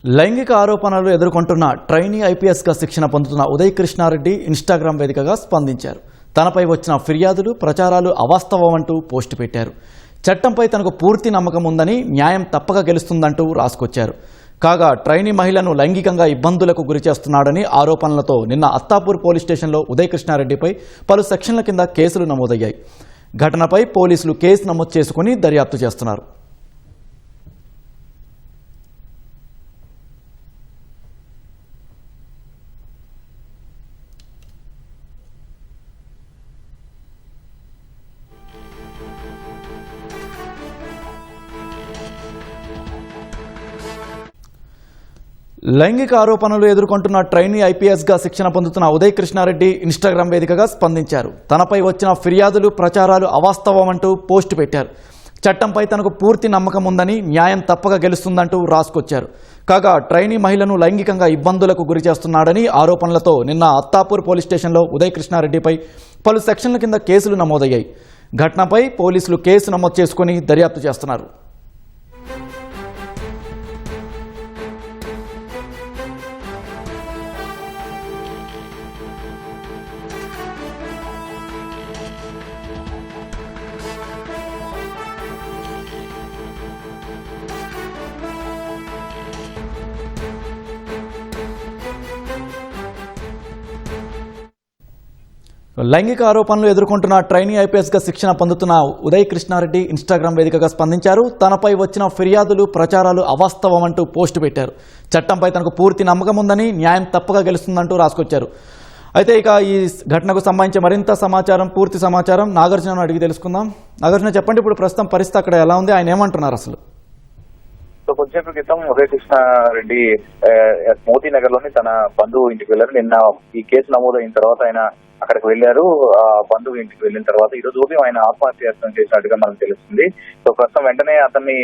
లైంగిక ఆరోపణలు ఎదుర్కొంటున్న ట్రైనీ ఐపీఎస్గా శిక్షణ పొందుతున్న ఉదయ్ కృష్ణారెడ్డి ఇన్స్టాగ్రామ్ వేదికగా స్పందించారు. తనపై వచ్చిన ఫిర్యాదులు, ప్రచారాలు అవాస్తవమంటూ పోస్టు పెట్టారు. చట్టంపై తనకు పూర్తి నమ్మకం ఉందని, న్యాయం తప్పక గెలుస్తుందంటూ రాసుకొచ్చారు. కాగా ట్రైనీ మహిళను లైంగికంగా ఇబ్బందులకు గురిచేస్తున్నాడని ఆరోపణలతో నిన్న అత్తాపూర్ పోలీస్ స్టేషన్లో ఉదయ్ కృష్ణారెడ్డిపై పలు సెక్షన్ల కింద కేసులు నమోదయ్యాయి. ఘటనపై పోలీసులు కేసు నమోదు చేసుకుని దర్యాప్తు చేస్తున్నారు. లైంగిక ఆరోపణలు ఎదుర్కొంటున్న ట్రైనీ ఐపీఎస్గా శిక్షణ పొందుతున్న ఉదయ్ కృష్ణారెడ్డి ఇన్స్టాగ్రామ్ వేదికగా స్పందించారు. తనపై వచ్చిన ఫిర్యాదులు, ప్రచారాలు అవాస్తవమంటూ పోస్టు పెట్టారు. చట్టంపై తనకు పూర్తి నమ్మకం ఉందని, న్యాయం తప్పక గెలుస్తుందంటూ రాసుకొచ్చారు. కాగా ట్రైనీ మహిళను లైంగికంగా ఇబ్బందులకు గురిచేస్తున్నాడని ఆరోపణలతో నిన్న అత్తాపూర్ పోలీస్ స్టేషన్లో ఉదయ్ కృష్ణారెడ్డిపై పలు సెక్షన్ల కింద కేసులు నమోదయ్యాయి. ఘటనపై పోలీసులు కేసు నమోదు చేసుకుని దర్యాప్తు చేస్తున్నారు. లైంగిక ఆరోపణలు ఎదుర్కొంటున్న ట్రైనీ ఐపీఎస్గా శిక్షణ పొందుతున్న ఉదయ్ కృష్ణారెడ్డి ఇన్స్టాగ్రామ్ వేదికగా స్పందించారు. తనపై వచ్చిన ఫిర్యాదులు, ప్రచారాలు అవాస్తవమంటూ పోస్టు పెట్టారు. చట్టంపై తనకు పూర్తి నమ్మకం ఉందని, న్యాయం తప్పగా గెలుస్తుందంటూ రాసుకొచ్చారు. అయితే ఇక ఈ ఘటనకు సంబంధించి మరింత సమాచారం, పూర్తి సమాచారం నాగార్జునను అడిగి తెలుసుకుందాం. నాగార్జున, చెప్పండి, ఇప్పుడు ప్రస్తుతం పరిస్థితి అక్కడ ఎలా ఉంది? ఆయన ఏమంటున్నారు అసలు? కొంచెంసేపు క్రితం ఉదయ్ కృష్ణారెడ్డి మోతీ నగర్ లోని తన బంధువు ఇంటికి వెళ్లారు. నిన్న ఈ కేసు నమోదైన తర్వాత ఆయన అక్కడికి వెళ్లారు. బంధువు ఇంటికి వెళ్లిన తర్వాత ఈ రోజు ఉదయం ఆయన ఆత్మహత్యాయత్నం చేసినట్టుగా మనకు తెలుస్తుంది. సో ప్రస్తుతం వెంటనే అతన్ని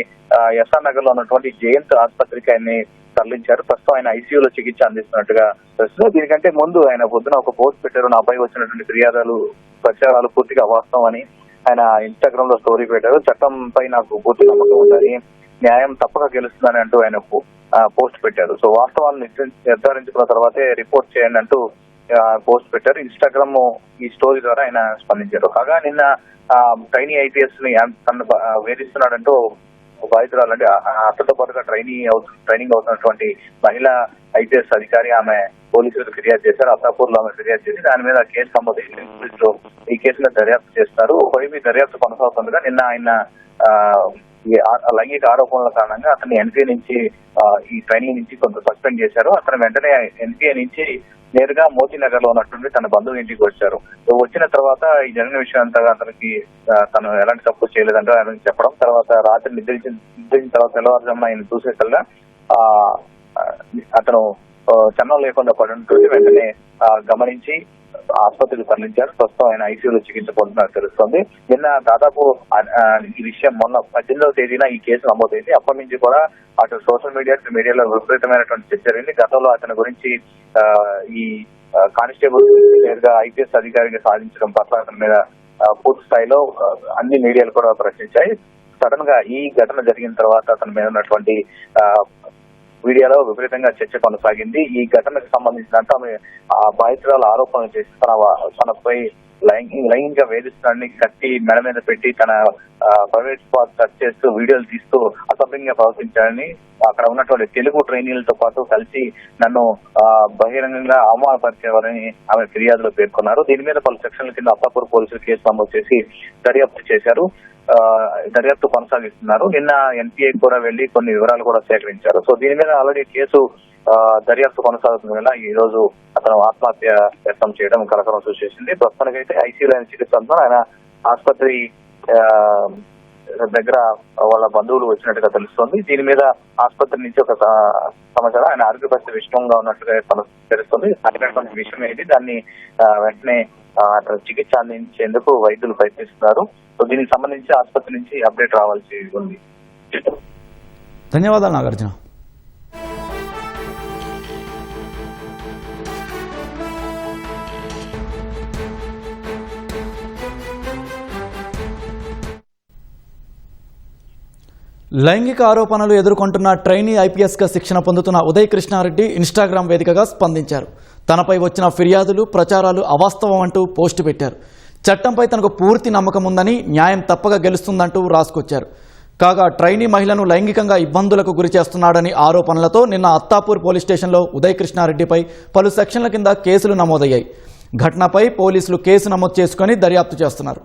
ఎస్ఆర్ నగర్ లో ఉన్నటువంటి జయంత్ ఆసుపత్రికి ఆయన్ని తరలించారు. ప్రస్తుతం ఆయన ఐసీయూలో చికిత్స అందిస్తున్నట్టుగా తెలుస్తుంది. దీనికంటే ముందు ఆయన పొద్దున ఒక పోస్ట్ పెట్టారు. నాపై వచ్చినటువంటి ఫిర్యాదులు, ప్రచారాలు పూర్తిగా అవాస్తవం అని ఆయన ఇన్స్టాగ్రామ్ లో స్టోరీ పెట్టారు. చట్టంపై నాకు పూర్తి నమ్మకం ఉందని, న్యాయం తప్పక గెలుస్తుందని అంటూ ఆయన పోస్ట్ పెట్టారు. సో వాస్తవాలను నిర్ధారించుకున్న తర్వాతే రిపోర్ట్ చేయండి అంటూ పోస్ట్ పెట్టారు. ఇన్స్టాగ్రామ్ ఈ స్టోరీ ద్వారా ఆయన స్పందించారు. కాగా నిన్న ట్రైనీ ఐపీఎస్ ని తను వేధిస్తున్నాడంటూ బాధితురాలు, అంటే అతనితో పాటుగా ట్రైనింగ్ అవుతున్నటువంటి మహిళా ఐపీఎస్ అధికారి ఆమె పోలీసులకు ఫిర్యాదు చేశారు. అత్తాపూర్ లో ఆమె ఫిర్యాదు చేసి దాని మీద కేసు నమోదు పోలీసులు ఈ కేసులో దర్యాప్తు చేస్తారు. ఒకవైపు దర్యాప్తు కొనసాగుతుండగా నిన్న ఆయన లైంగిక ఆరోపణల కారణంగా అతన్ని ఎన్పీఏ నుంచి ఈ ట్రైనింగ్ నుంచి కొంత సస్పెండ్ చేశారు. అతను వెంటనే ఎన్పీఏ నుంచి నేరుగా మోతీ నగర్ లో ఉన్నటువంటి తన బంధువు ఇంటికి వచ్చారు. వచ్చిన తర్వాత ఈ జరిగిన విషయం అంతా అతనికి తను ఎలాంటి తప్పు చేయలేదంటే అతనికి చెప్పడం, తర్వాత రాత్రి నిద్రించిన తర్వాత తెల్లవారుజామున ఆయన చూసేసల్లా అతను చన్నం లేకుండా పడి ఉంటుంది. వెంటనే గమనించి ఆసుపత్రికి తరలించారు. ప్రస్తుతం ఆయన ఐసీయూలో చికిత్స పొందుతున్నట్టు తెలుస్తోంది. నిన్న దాదాపు ఈ విషయం మొన్న 18వ తేదీన ఈ కేసు నమోదైంది. అప్పటి నుంచి కూడా అటు సోషల్ మీడియాలో విపరీతమైనటువంటి చర్చ జరిగింది. గతంలో అతని గురించి ఈ కానిస్టేబుల్ నేరుగా ఐపీఎస్ అధికారిగా సాధించడం పట్ల అతని మీద పూర్తి స్థాయిలో అన్ని మీడియాలు కూడా ప్రశ్నించాయి. సడన్ గా ఈ ఘటన జరిగిన తర్వాత అతని మీద ఉన్నటువంటి మీడియాలో విపరీతంగా చర్చ కొనసాగింది. ఈ ఘటనకు సంబంధించినంత బాధితురాలు ఆరోపణలు చేసి తనపై లైంగిక వేధిస్తాన్ని కట్టి మెడ మీద పెట్టి తన ప్రైవేట్ స్పాట్ టచ్ చేస్తూ వీడియోలు తీస్తూ అసభ్యంగా ప్రవర్తించాలని అక్కడ ఉన్నటువంటి తెలుగు ట్రైనీలతో పాటు కలిసి నన్ను బహిరంగంగా అవమానపరిచేవారని ఆమె ఫిర్యాదులో పేర్కొన్నారు. దీని మీద పలు సెక్షన్ల కింద అత్తాపూర్ పోలీసులు కేసు నమోదు చేసి దర్యాప్తు చేశారు. దర్యాప్తు కొనసాగిస్తున్నారు. నిన్న ఎన్పీఏ కూడా వెళ్లి కొన్ని వివరాలు కూడా సేకరించారు. సో దీని మీద ఆల్రెడీ కేసు దర్యాప్తు కొనసాగుతుంది వల్ల ఈ రోజు అతను ఆత్మహత్య యత్నం చేయడం కలకలం సృష్టించింది. ప్రస్తుతానికైతే ఐసీయూలో ఆయన చికిత్స ఆయన ఆసుపత్రి దగ్గర వాళ్ళ బంధువులు వచ్చినట్టుగా తెలుస్తోంది. దీని మీద ఆసుపత్రి నుంచి ఒక సమాచారం ఆయన ఆరోగ్య పరిస్థితి విషమంగా ఉన్నట్టుగా తెలుస్తుంది. అటువంటి విషయం ఏంటి, దాన్ని వెంటనే చికిత్స అందించేందుకు వైద్యులు ప్రయత్నిస్తున్నారు. సో దీనికి సంబంధించి ఆసుపత్రి నుంచి అప్డేట్ రావాల్సి ఉంది. ధన్యవాదాలు నాగార్జున. లైంగిక ఆరోపణలు ఎదుర్కొంటున్న ట్రైనీ ఐపీఎస్గా శిక్షణ పొందుతున్న ఉదయ్ కృష్ణారెడ్డి ఇన్స్టాగ్రామ్ వేదికగా స్పందించారు. తనపై వచ్చిన ఫిర్యాదులు, ప్రచారాలు అవాస్తవం అంటూ పోస్టు పెట్టారు. చట్టంపై తనకు పూర్తి నమ్మకం ఉందని, న్యాయం తప్పక గెలుస్తుందంటూ రాసుకొచ్చారు. కాగా ట్రైనీ మహిళను లైంగికంగా ఇబ్బందులకు గురి చేస్తున్నాడని ఆరోపణలతో నిన్న అత్తాపూర్ పోలీస్ స్టేషన్లో ఉదయ్ కృష్ణారెడ్డిపై పలు సెక్షన్ల కింద కేసులు నమోదయ్యాయి. ఘటనపై పోలీసులు కేసు నమోదు చేసుకుని దర్యాప్తు చేస్తున్నారు.